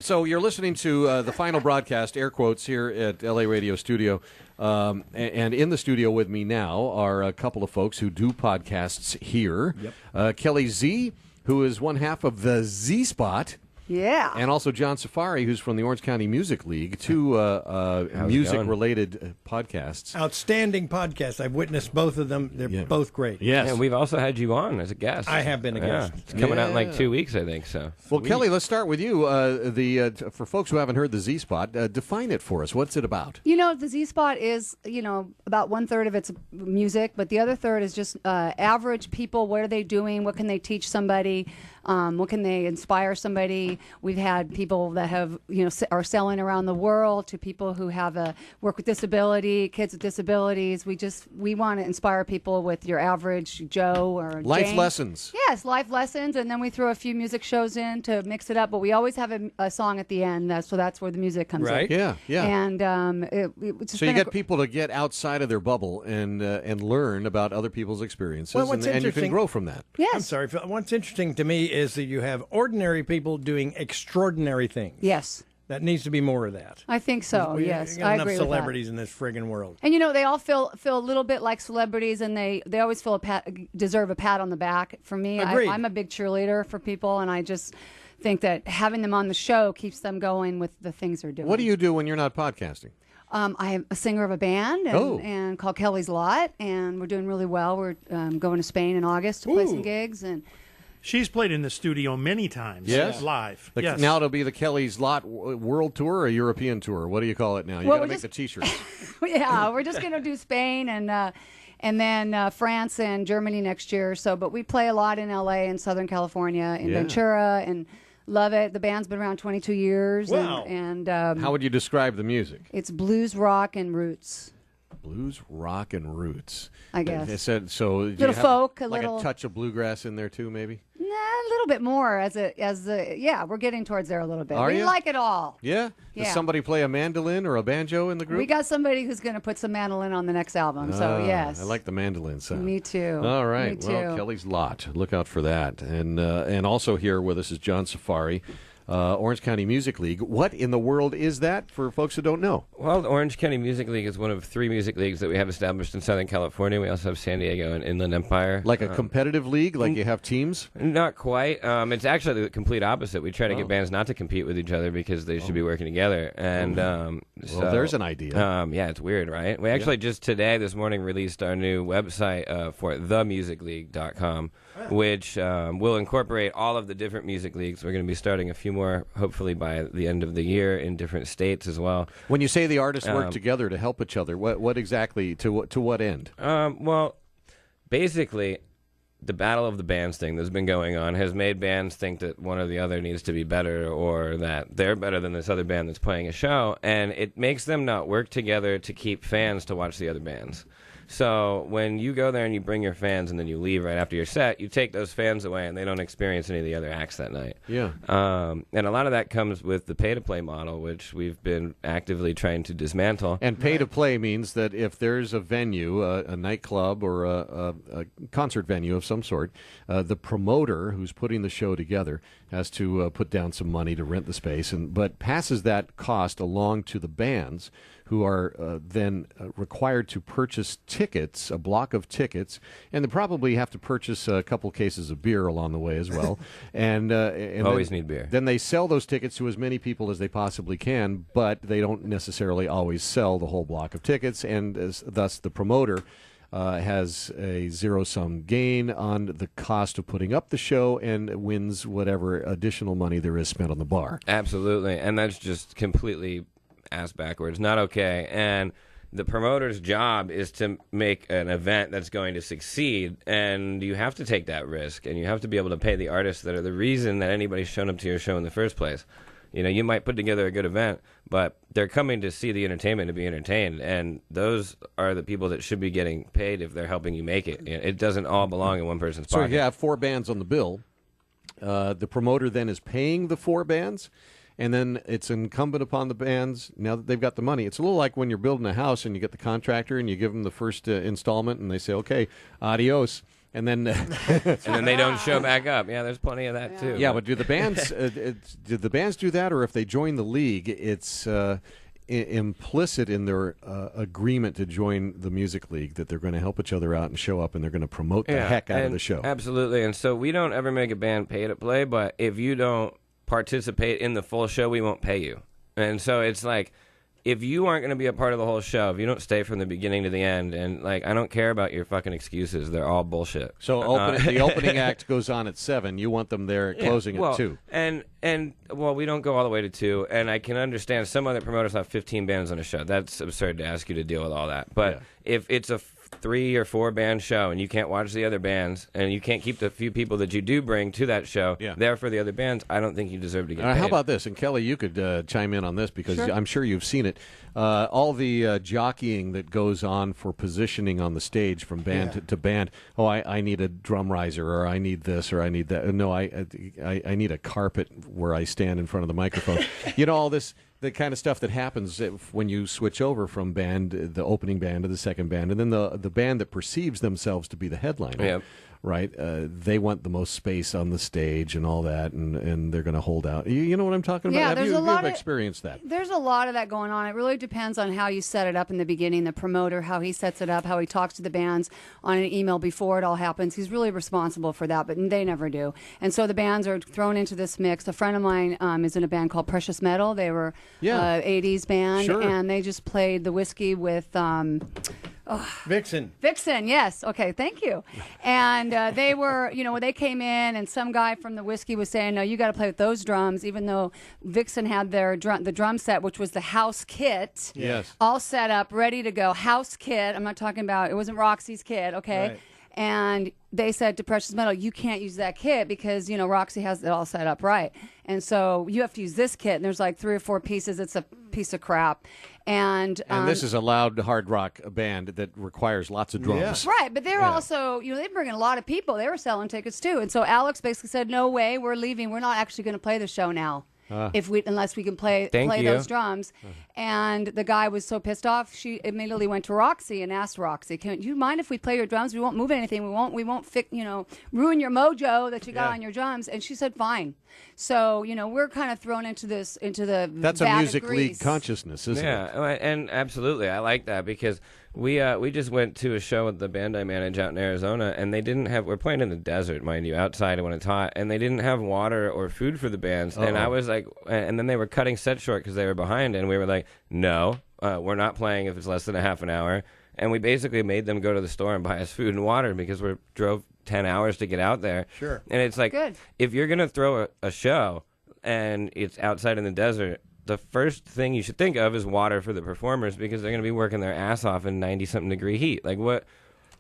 So you're listening to the final broadcast, air quotes, here at LA Radio Studio. And in the studio with me now are a couple of folks who do podcasts here. Yep. Kelly Z, who is one half of the Z Spot. Yeah. And also John Safari, who's from the Orange County Music League, two music-related podcasts. Outstanding podcasts. I've witnessed both of them. They're both great. Yes. And we've also had you on as a guest. I have been a guest. It's coming out in like 2 weeks, I think. So. Well, Kelly, let's start with you. For folks who haven't heard the Z Spot, define it for us. What's it about? You know, the Z Spot is, about 1/3 of it's music, but the other third is just average people. What are they doing? What can they teach somebody? What can they inspire somebody? We've had people that have, are selling around the world, to people who have work with disability, kids with disabilities. We want to inspire people with your average Joe or Life Jane. lessons. Yes, life lessons, and then we throw a few music shows in to mix it up. But we always have a song at the end, so that's where the music comes in. Yeah. And it's so you get people to get outside of their bubble and learn about other people's experiences, and you can grow from that. Yes. I'm sorry. What's interesting to me is that you have ordinary people doing extraordinary things. Yes. That needs to be more of that. I think so. Yes, I agree. agree Enough celebrities with in this friggin' world. And they all feel a little bit like celebrities, and they always deserve a pat on the back. For me, I'm a big cheerleader for people, and I just think that having them on the show keeps them going with the things they're doing. What do you do when you're not podcasting? I am a singer of a band and called Kelly's Lot, and we're doing really well. We're going to Spain in August to play some gigs, and she's played in the studio many times. Yes? Live. Yes. Now it'll be the Kelly's Lot World Tour or European Tour. What do you call it now? You got to make the T-shirts. Yeah, we're just going to do Spain and then France and Germany next year. But we play a lot in LA and Southern California, in Ventura, and love it. The band's been around 22 years. Wow. And how would you describe the music? It's blues, rock, and roots. Blues, rock, and roots. I guess. They said so. Little folk, a touch of bluegrass in there too, maybe. A little bit more we're getting towards there a little bit. We like it all. Yeah? Does somebody play a mandolin or a banjo in the group? We got somebody who's going to put some mandolin on the next album, so yes. I like the mandolin sound. Me too. All right. Me too. Well, Kelly's Lot. Look out for that. And also here with us is John Safari, Orange County Music League. What in the world is that for folks who don't know? Well, the Orange County Music League is one of 3 music leagues that we have established in Southern California. We also have San Diego and Inland Empire. Like a competitive league? Like you have teams? Not quite. It's actually the complete opposite. We try to get bands not to compete with each other because they should be working together. And well, there's an idea. Yeah, it's weird, right? We actually just this morning, released our new website for themusicleague.com, which will incorporate all of the different music leagues. We're going to be starting a few more, hopefully by the end of the year, in different states as well. When you say the artists work together to help each other, what exactly, to what end? Well, basically, the battle of the bands thing that's been going on has made bands think that one or the other needs to be better, or that they're better than this other band that's playing a show, and it makes them not work together to keep fans to watch the other bands. So when you go there and you bring your fans and then you leave right after your set, you take those fans away and they don't experience any of the other acts that night. Yeah. And a lot of that comes with the pay-to-play model, which we've been actively trying to dismantle. And pay-to-play means that if there's a venue, a nightclub or a concert venue of some sort, the promoter who's putting the show together has to put down some money to rent the space, but passes that cost along to the bands, who are then required to purchase tickets, a block of tickets, and they probably have to purchase a couple cases of beer along the way as well. and always need beer. Then they sell those tickets to as many people as they possibly can, but they don't necessarily always sell the whole block of tickets, and thus the promoter has a zero-sum gain on the cost of putting up the show and wins whatever additional money there is spent on the bar. Absolutely, and that's just completely ass backwards, not okay. And the promoter's job is to make an event that's going to succeed, and you have to take that risk, and you have to be able to pay the artists that are the reason that anybody's shown up to your show in the first place. You might put together a good event, but they're coming to see the entertainment, to be entertained, and those are the people that should be getting paid if they're helping you make it. It doesn't all belong in one person's pocket. So you have 4 bands on the bill. The promoter then is paying the 4 bands, and then it's incumbent upon the bands, now that they've got the money. It's a little like when you're building a house and you get the contractor and you give them the first installment and they say, okay, adios. And then, and then they don't show back up. Yeah, there's plenty of that too. yeah, but do the bands did the bands do that, or if they join the league, it's implicit in their agreement to join the music league that they're going to help each other out and show up, and they're going to promote the heck out of the show. Absolutely. And so we don't ever make a band pay to play, but if you don't participate in the full show, we won't pay you. And so it's like, if you aren't going to be a part of the whole show, if you don't stay from the beginning to the end, and like, I don't care about your fucking excuses. They're all bullshit. So the opening act goes on at 7. You want them there at closing at 2. And well, we don't go all the way to 2. And I can understand some other promoters have 15 bands on a show. That's absurd to ask you to deal with all that. But if it's a 3 or 4 band show and you can't watch the other bands and you can't keep the few people that you do bring to that show there for the other bands, I don't think you deserve to get paid. How about this? And Kelly, you could chime in on this because I'm sure you've seen it. All the jockeying that goes on for positioning on the stage from band to band. Oh, I need a drum riser, or I need this, or I need that. No, I need a carpet where I stand in front of the microphone. You know, all this. The kind of stuff that happens when you switch over from the opening band to the second band, and then the band that perceives themselves to be the headliner, right? They want the most space on the stage and all that, and they're going to hold out. You know what I'm talking about? Have you experienced that? There's a lot of that going on. It really depends on how you set it up in the beginning, the promoter, how he sets it up, how he talks to the bands on an email before it all happens. He's really responsible for that, but they never do. And so the bands are thrown into this mix. A friend of mine is in a band called Precious Metal. They were 80s band, and they just played the whiskey with... Vixen. Vixen, yes. Okay, thank you. And they were, when they came in, and some guy from the whiskey was saying, no, you got to play with those drums, even though Vixen had the drum set, which was the house kit, all set up, ready to go. House kit. I'm not talking about, it wasn't Roxy's kit, okay? Right. And they said to Precious Metal, you can't use that kit because, Roxy has it all set up right. And so you have to use this kit. And there's like 3 or 4 pieces. It's a piece of crap. And this is a loud hard rock band that requires lots of drums. Yeah. Right. But they're also, they bring in a lot of people. They were selling tickets too. And so Alex basically said, no way, we're leaving. We're not actually going to play the show now. Unless we can play those drums. And the guy was so pissed off, she immediately went to Roxy and asked Roxy, "Can you mind if we play your drums? We won't move anything. We won't ruin your mojo that you got on your drums." And she said, "Fine." So we're kind of thrown into the that's a music league consciousness, isn't it? Yeah, and absolutely, I like that because we just went to a show with the band I manage out in Arizona, and they didn't have. We're playing in the desert, mind you, outside when it's hot, and they didn't have water or food for the bands. And I was like, and then they were cutting set short because they were behind, and we were like, no, we're not playing if it's less than a half an hour. And we basically made them go to the store and buy us food and water because we drove 10 hours to get out there. Sure. And it's like, if you're going to throw a show and it's outside in the desert, the first thing you should think of is water for the performers because they're going to be working their ass off in 90-something degree heat. Like, what?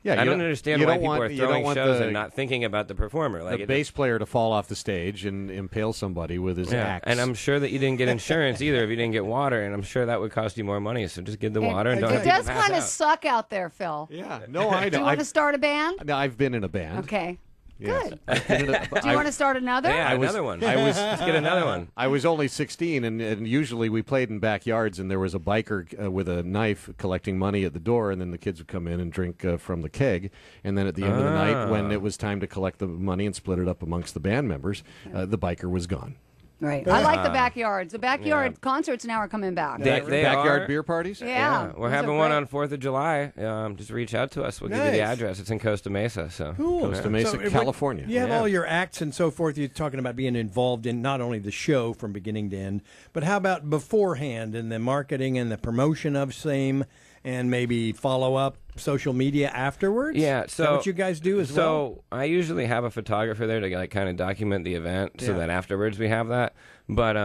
Yeah, I don't understand why people are throwing shows and not thinking about the performer. Like the bass player to fall off the stage and impale somebody with his axe. And I'm sure that you didn't get insurance either if you didn't get water, and I'm sure that would cost you more money. So just get the water and don't have to pass out. It does kind of suck out there, Phil. Yeah, no, I don't. Do you want to start a band? No, I've been in a band. Okay. Yes. Good. Do you want to start another? Yeah, another one. Let's get another one. I was only 16, and usually we played in backyards, and there was a biker with a knife collecting money at the door, and then the kids would come in and drink from the keg. And then at the end of the night, when it was time to collect the money and split it up amongst the band members, the biker was gone. Right. I like the backyards. The backyard concerts now are coming back. They backyard beer parties? Yeah. We're having one on 4th of July. Just reach out to us. We'll give you the address. It's in Costa Mesa. Cool. Costa Mesa, California. You have all your acts and so forth. You're talking about being involved in not only the show from beginning to end, but how about beforehand in the marketing and the promotion of same and maybe follow up social media afterwards? Yeah, Is that what you guys do as well? So I usually have a photographer there to kind of document the event so that afterwards we have that. But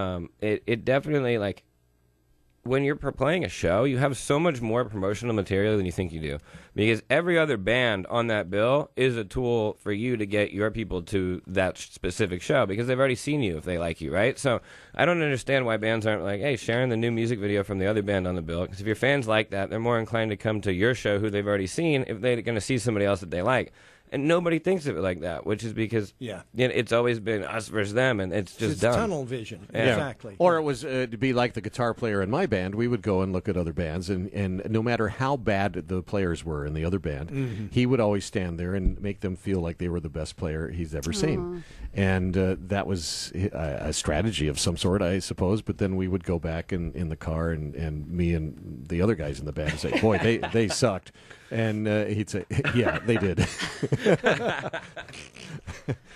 it definitely, like, when you're playing a show, you have so much more promotional material than you think you do. Because every other band on that bill is a tool for you to get your people to that specific show because they've already seen you if they like you, right? So I don't understand why bands aren't like, hey, sharing the new music video from the other band on the bill. Because if your fans like that, they're more inclined to come to your show who they've already seen if they're going to see somebody else that they like. And nobody thinks of it like that, which is because it's always been us versus them, and it's just It's dumb. tunnel vision. Yeah. Exactly. Or it was to be like the guitar player in my band. We would go and look at other bands, and no matter how bad the players were in the other band, he would always stand there and make them feel like they were the best player he's ever seen. And that was a strategy of some sort, I suppose. But then we would go back in the car, and me and the other guys in the band would say, boy, they sucked. And he'd say, yeah, they did.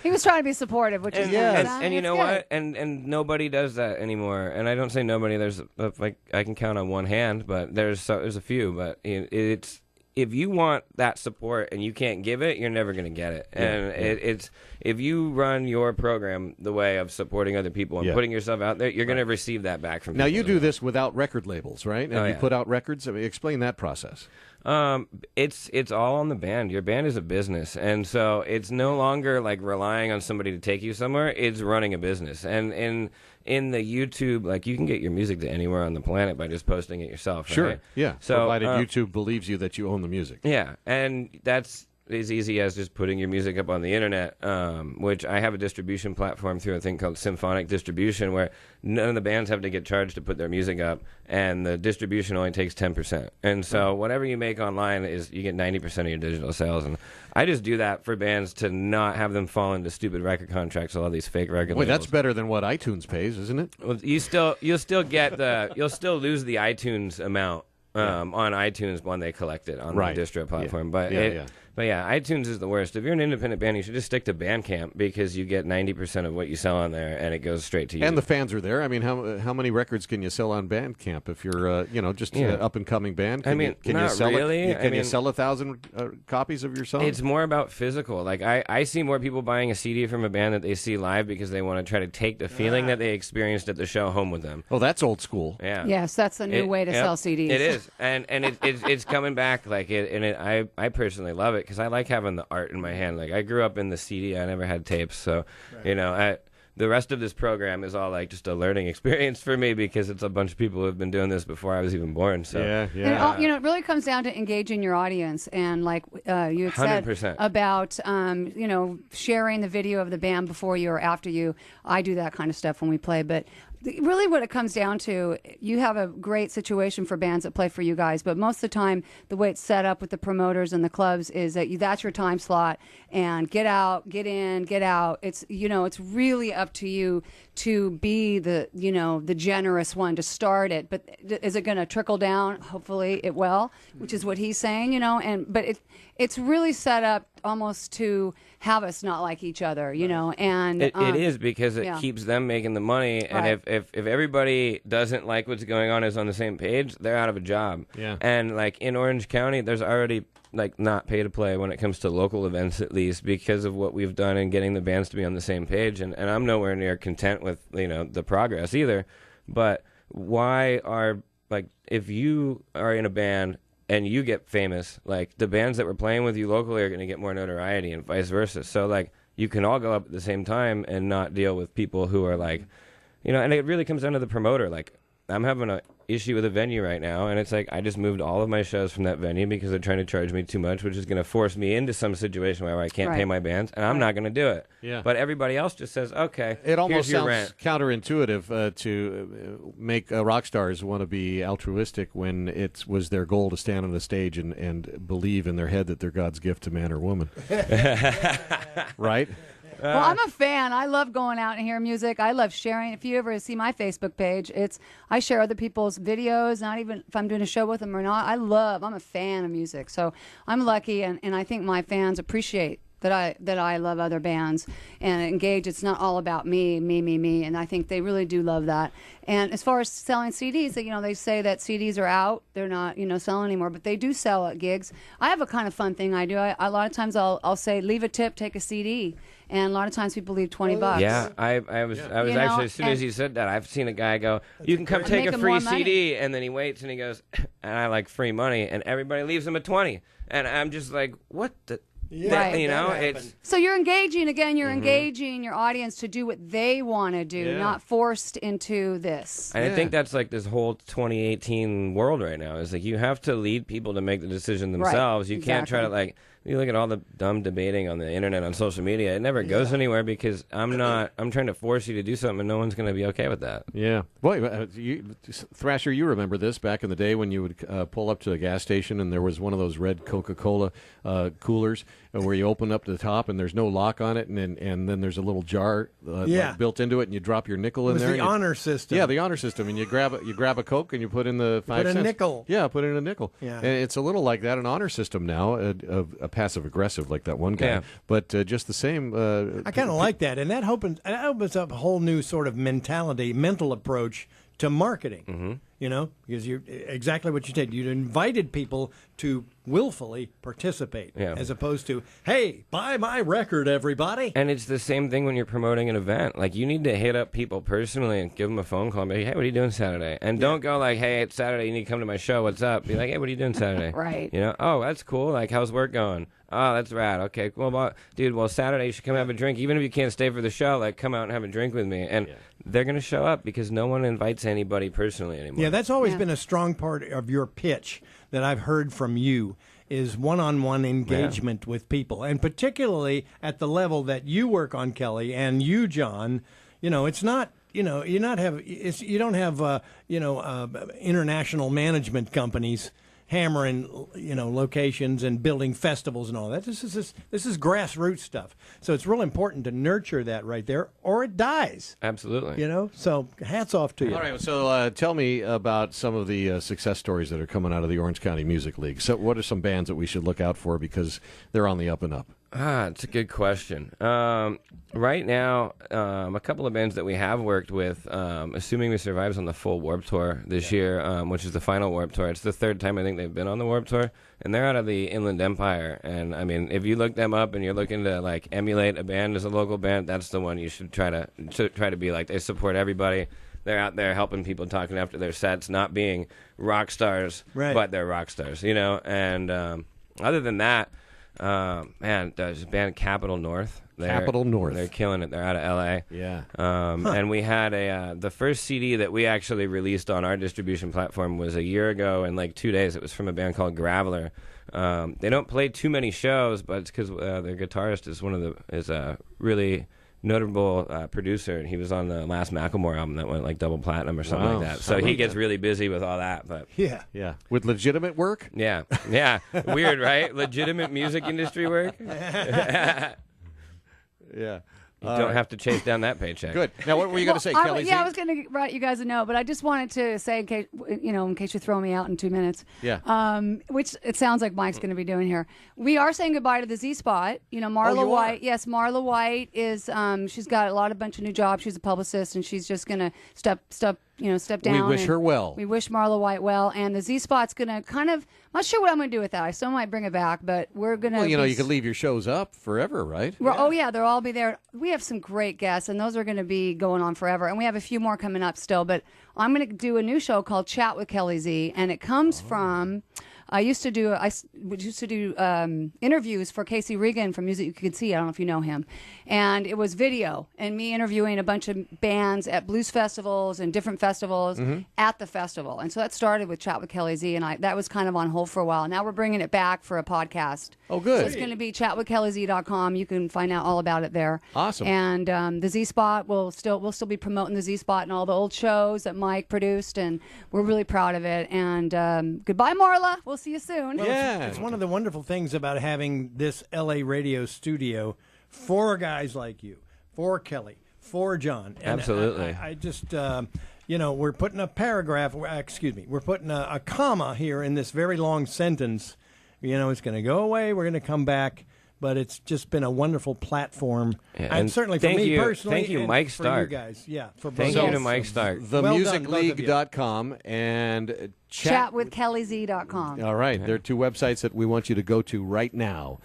He was trying to be supportive, which is nice. And you know what? And nobody does that anymore. And I don't say nobody. There's like I can count on one hand, but there's a few. But it's if you want that support and you can't give it, you're never going to get it. And it's if you run your program the way of supporting other people and putting yourself out there, you're going to receive that back from. Now people you do this without record labels, right? And you put out records. I mean, explain that process. It's all on the band. Your band is a business, and so it's no longer like relying on somebody to take you somewhere. It's running a business, and in the YouTube, like you can get your music to anywhere on the planet by just posting it yourself. Sure, right? yeah. So provided YouTube believes you that you own the music. Yeah, and that's as easy as just putting your music up on the internet, which I have a distribution platform through a thing called Symphonic Distribution, where none of the bands have to get charged to put their music up, and the distribution only takes 10%. And so whatever you make online is you get 90% of your digital sales. And I just do that for bands to not have them fall into stupid record contracts with all these fake record Wait, labels. that's better than what iTunes pays, isn't it? Well, you'll still get you'll still lose the iTunes amount on iTunes when they collect it on the distro platform. But yeah, iTunes is the worst. If you're an independent band, you should just stick to Bandcamp because you get 90% of what you sell on there, and it goes straight to you. And the fans are there. I mean, how many records can you sell on Bandcamp if you're just an up and coming band? Can you sell really. Can you sell 1,000 copies of your song? It's more about physical. Like I see more people buying a CD from a band that they see live because they want to try to take the feeling that they experienced at the show home with them. Oh, that's old school. Yeah. Yes, that's the new way to sell CDs. It is, and it's coming back. Like I personally love it because I like having the art in my hand. Like I grew up in the CD. I never had tapes, so the rest of this program is all like just a learning experience for me because it's a bunch of people who have been doing this before I was even born. So And it really comes down to engaging your audience, and like you had 100%. said about sharing the video of the band before you or after you. I do that kind of stuff when we play, but really what it comes down to, you have a great situation for bands that play for you guys, but most of the time the way it's set up with the promoters and the clubs is that that's your time slot, and get out, get in, get out. It's it's really up to you to be the the generous one to start it, but is it going to trickle down? Hopefully it will, which is what he's saying, but it's really set up almost to have us not like each other, and it is because it keeps them making the money, and if everybody doesn't like what's going on, is on the same page, they're out of a job. Yeah. And like in Orange County, there's already like not pay to play when it comes to local events, at least because of what we've done in getting the bands to be on the same page, and I'm nowhere near content with the progress either. But why are if you are in a band and you get famous, like the bands that were playing with you locally are going to get more notoriety and vice versa. So like you can all go up at the same time and not deal with people who are like, and it really comes down to the promoter. Like I'm having an issue with a venue right now, and it's like I just moved all of my shows from that venue because they're trying to charge me too much, which is going to force me into some situation where I can't pay my bands, and I'm not going to do it. Yeah. But everybody else just says, okay, It almost here's your sounds rent. counterintuitive to make rock stars want to be altruistic when it was their goal to stand on the stage and believe in their head that they're God's gift to man or woman. Right? Well, I'm a fan. I love going out and hearing music. I love sharing. If you ever see my Facebook page, I share other people's videos, not even if I'm doing a show with them or not. I'm a fan of music. So I'm lucky, and I think my fans appreciate that I love other bands and engage. It's not all about me, and I think they really do love that. And as far as selling CDs, they say that CDs are out. They're not, selling anymore, but they do sell at gigs. I have a kind of fun thing I do. A lot of times I'll say, leave a tip, take a CD. And a lot of times people leave $20. Yeah, I was actually, as soon as you said that, I've seen a guy go, you can come take a free CD, and then he waits and he goes, and I like free money, and everybody leaves him at 20. And I'm just like, what the... Yeah, it's so you're engaging again. You're engaging your audience to do what they want to do, not forced into this. And I think that's like this whole 2018 world right now. Is like you have to lead people to make the decision themselves. You can't try to You look at all the dumb debating on the internet, on social media, it never goes anywhere because I'm trying to force you to do something and no one's going to be okay with that. Yeah. Boy, Thrasher, you remember this back in the day when you would pull up to a gas station and there was one of those red Coca-Cola coolers where you open up the top and there's no lock on it, and then there's a little jar like built into it, and you drop your nickel in there. It was the honor system. Yeah, the honor system, and you grab a Coke and you put in the 5 cents. Put a nickel. Yeah, put in a nickel. Yeah. And it's a little like that, an honor system now, a passive aggressive like that one guy. Yeah. But just the same. I kind of like that, and that opens up a whole new sort of mental approach to marketing. Mm-hmm. You know, because you're exactly what you did. You invited people to willfully participate, as opposed to, hey, buy my record, everybody. And it's the same thing when you're promoting an event. Like, you need to hit up people personally and give them a phone call and be like, hey, what are you doing Saturday? And don't go like, hey, it's Saturday, you need to come to my show, what's up? Be like, hey, what are you doing Saturday? Right. You know, oh, that's cool. Like, how's work going? Oh, that's rad. Okay, cool. Well, dude, Saturday you should come have a drink. Even if you can't stay for the show, like, come out and have a drink with me. And they're going to show up because no one invites anybody personally anymore. Yeah, that's always been a strong part of your pitch that I've heard from you, is one-on-one engagement with people. And particularly at the level that you work on, Kelly, and you, John, you know, it's not... You know, you don't have international management companies hammering, locations and building festivals and all that. This is grassroots stuff. So it's real important to nurture that right there, or it dies. Absolutely. You know, so hats off to you. All right, so tell me about some of the success stories that are coming out of the Orange County Music League. So what are some bands that we should look out for because they're on the up and up? It's a good question. Right now, a couple of bands that we have worked with, Assuming We Survive's on the full Warped Tour this year, which is the final Warped Tour. It's the third time I think they've been on the Warped Tour, and they're out of the Inland Empire. And I mean, if you look them up and you're looking to like emulate a band as a local band, that's the one you should try to be like. They support everybody. They're out there helping people, talking after their sets, not being rock stars, but they're rock stars, you know. And other than that. There's a band Capital North. Capital North. They're killing it. They're out of L.A. Yeah. And we had the first CD that we actually released on our distribution platform was a year ago in like 2 days. It was from a band called Graveler. They don't play too many shows, but it's because their guitarist is a really notable producer, and he was on the last Macklemore album that went like double platinum or something like that. So he gets really busy with all that. But yeah, with legitimate work. Yeah, weird, right? Legitimate music industry work. Yeah. You don't have to chase down that paycheck. Good. Now, what were you going to say, Kelly? I was going to write you guys a note, but I just wanted to say, in case you throw me out in 2 minutes. Yeah. Which it sounds like Mike's going to be doing here. We are saying goodbye to the Z Spot. You know, Marla White. Yes, Marla White is. She's got a bunch of new jobs. She's a publicist, and she's just going to step down. We wish her well. We wish Marla White well, and the Z Spot's going to kind of. I'm not sure what I'm going to do with that. I still might bring it back, but we're going to. Well, you could leave your shows up forever, right? Oh yeah, they'll all be there. We have some great guests, and those are going to be going on forever. And we have a few more coming up still. But I'm going to do a new show called Chat with Kelly Z, and it comes from. I used to do interviews for Casey Regan from Music You Could See. I don't know if you know him. And it was video and me interviewing a bunch of bands at blues festivals and different festivals at the festival. And so that started with Chat with Kelly Z, and that was kind of on hold for a while. Now we're bringing it back for a podcast. Oh, good. So it's going to be chatwithkellyz.com. You can find out all about it there. Awesome. And the Z Spot we'll still be promoting the Z Spot and all the old shows that Mike produced, and we're really proud of it. And goodbye, Marla. We'll see you soon. Well, it's one of the wonderful things about having this LA radio studio for guys like you, for Kelly, for John. And absolutely. I just, we're putting a paragraph, we're putting a comma here in this very long sentence. You know, it's going to go away. We're going to come back. But it's just been a wonderful platform, and certainly for me personally. Thank you, Mike Stark. For you guys, for both. Thank you to Mike Stark. TheMusicLeague.com and chatwithkellyz.com. All right, there are two websites that we want you to go to right now.